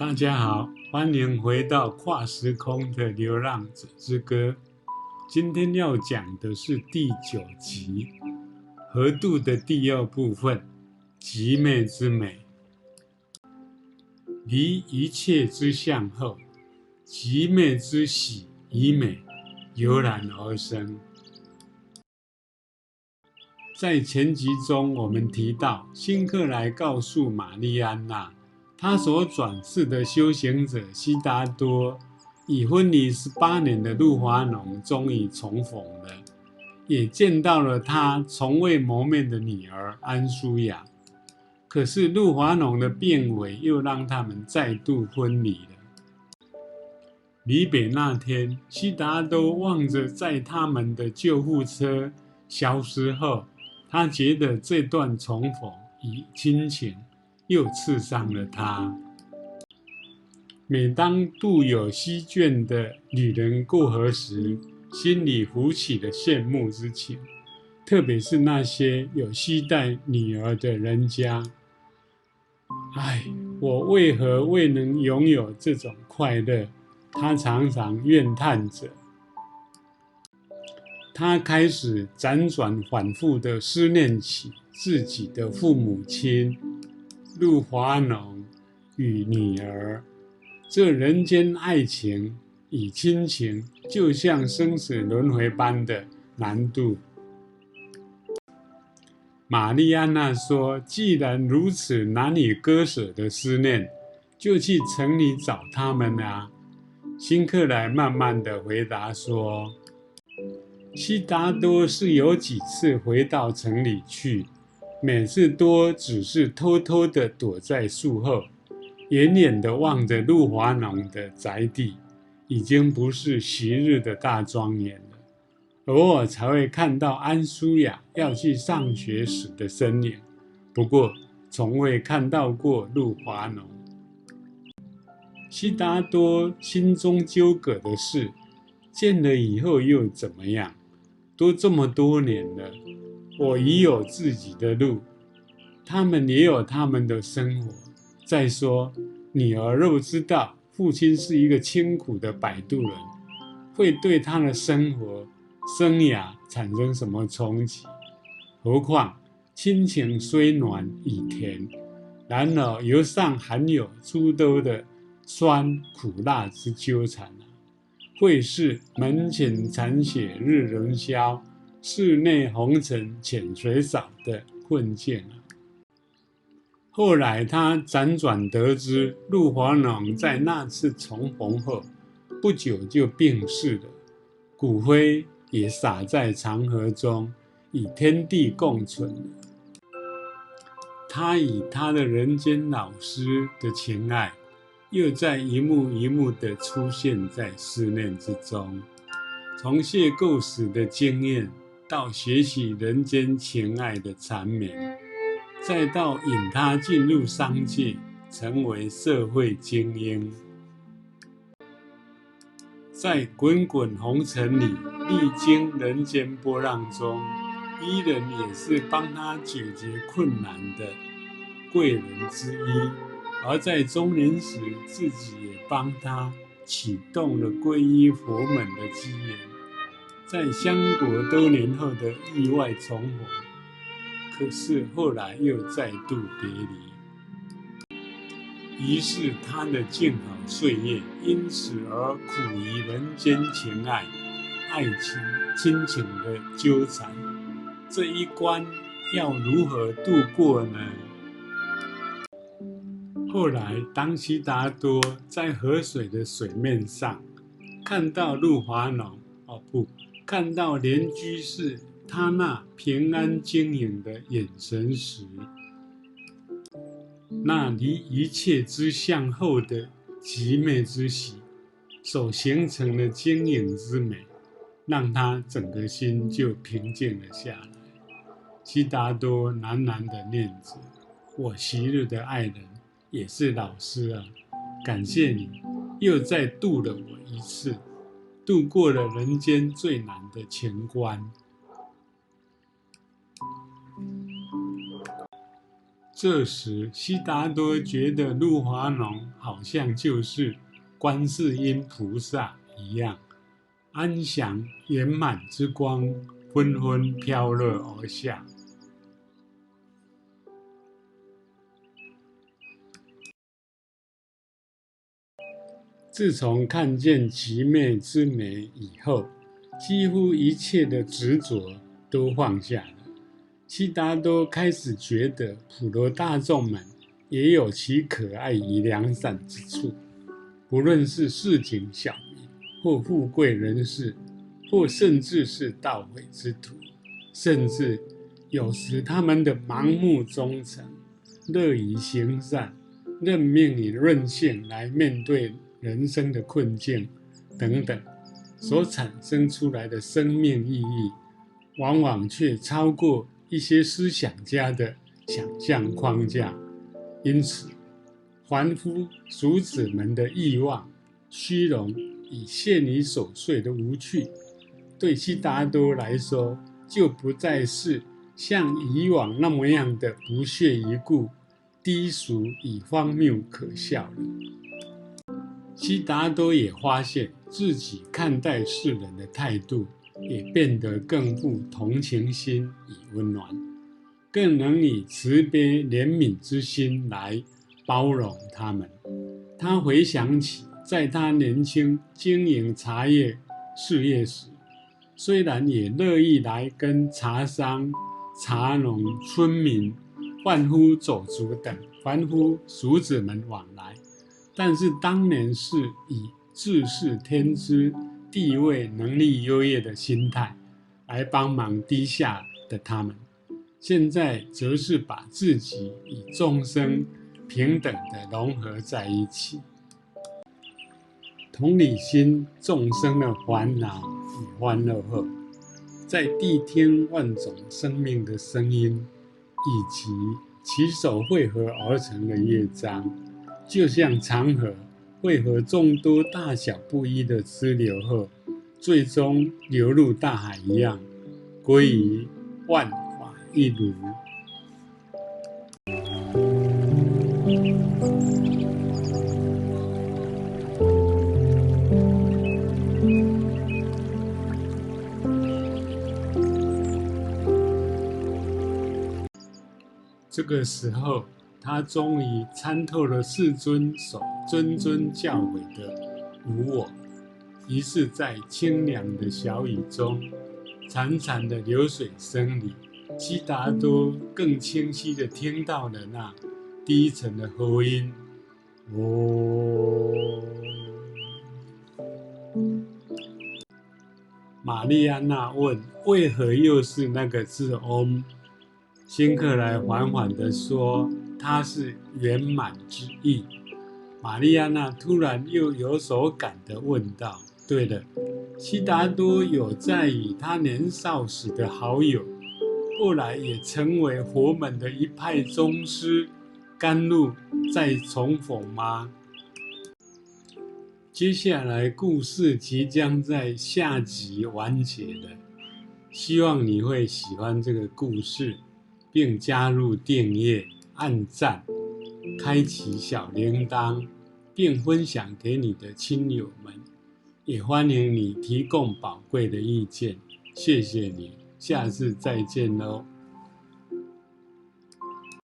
大家好，欢迎回到跨时空的流浪者之歌。今天要讲的是第9集河渡的第2部分，极美之美。离一切之相后，极美之喜以美油然而生。在前集中，我们提到辛克莱告诉玛丽安娜，他所转世的修行者悉达多已分离18年的路华农终于重逢了，也见到了他从未谋面的女儿安舒雅。可是路华农的病危又让他们再度分离了。离别那天，悉达多望着载他们的救护车消失后，他觉得这段重逢与亲情又刺伤了他。每当渡有溪眷的旅人过河时，心里浮起了羡慕之情，特别是那些有期待女儿的人家。唉，我为何未能拥有这种快乐？他常常怨叹着。他开始辗转反复地思念起自己的父母亲路华农与女儿，这人间爱情与亲情就像生死轮回般的难度。玛丽安娜说，既然如此难以割舍的思念，就去城里找他们啊。辛克莱慢慢地回答说，悉达多是有几次回到城里去，每次都只是偷偷地躲在树后，远远地望着路华农的宅地，已经不是昔日的大庄园了。偶尔才会看到安舒雅要去上学时的身影，不过从未看到过路华农。悉达多心中纠葛的是，见了以后又怎么样？都这么多年了，我已有自己的路，他们也有他们的生活。再说，女儿若知道父亲是一个清苦的摆渡人，会对他的生活生涯产生什么冲击？何况亲情虽暖与甜，然而由上含有诸多的酸苦辣之纠缠啊，会是门前残雪日仍消，室内红尘浅水扫的困境啊。后来他辗转得知，路华农在那次重逢后不久就病逝了，骨灰也撒在长河中，与天地共存了。他与他的人间老师的情爱，又在一幕一幕地出现在思念之中。从邂逅时的经验，到学习人间情爱的缠绵，再到引他进入商界，成为社会精英。在滚滚红尘里，历经人间波浪中，伊人也是帮他解决困难的贵人之一，而在中年时，自己也帮他启动了皈依佛门的机缘，在相隔多年后的意外重逢，可是后来又再度别离。于是他的静好岁月因此而苦于人间情爱、爱情、亲情的纠缠，这一关要如何度过呢？后来当悉达多在河水的水面上看到路华农，看到莲居士他那平安晶莹的眼神时，那离一切之相后的极美之喜所形成的晶莹之美，让他整个心就平静了下来。悉达多喃喃地念着，我昔日的爱人也是老师啊，感谢你又再渡了我一次，渡过了人间最难的情关。这时，悉达多觉得露华浓好像就是观世音菩萨一样，安详圆满之光纷纷飘落而下。自从看见其妹之美以后，几乎一切的执着都放下了。悉达多开始觉得普罗大众们也有其可爱与良善之处，不论是市井小民，或富贵人士，或甚至是盗匪之徒，甚至有时他们的盲目忠诚、乐于行善、认命与任性来面对人生的困境等等，所产生出来的生命意义，往往却超过一些思想家的想象框架。因此，凡夫俗子们的欲望、虚荣与陷于琐碎的无趣，对悉达多来说，就不再是像以往那么样的不屑一顾、低俗与荒谬可笑了。悉达多也发现自己看待世人的态度也变得更富同情心与温暖，更能以慈悲怜悯之心来包容他们。他回想起在他年轻经营茶叶事业时，虽然也乐意来跟茶商、茶农、村民、贩夫走卒等凡夫俗子们往来，但是当年是以自视天资、地位、能力优越的心态来帮忙低下的他们，现在则是把自己与众生平等地融合在一起，同理心众生的烦恼与欢乐后，在谛听万种生命的声音，以及其手汇合而成的乐章，就像长河汇合众多大小不一的支流后，最终流入大海一样，归于万法一如。这个时候，他终于参透了世尊所谆谆教诲的无我，于是在清凉的小雨中，潺潺的流水声里，悉达多更清晰地听到了那低沉的和音哦。玛丽安娜问：为何又是那个字嗡？辛克莱缓缓地说：它是圆满之意。玛丽安娜突然又有所感地问道：对了，悉达多有在与他年少时的好友，后来也成为佛门的一派宗师甘露再重逢吗？接下来故事即将在下集完结了，希望你会喜欢这个故事，并加入订阅、按赞、开启小铃铛，并分享给你的亲友们。也欢迎你提供宝贵的意见，谢谢你，下次再见喽。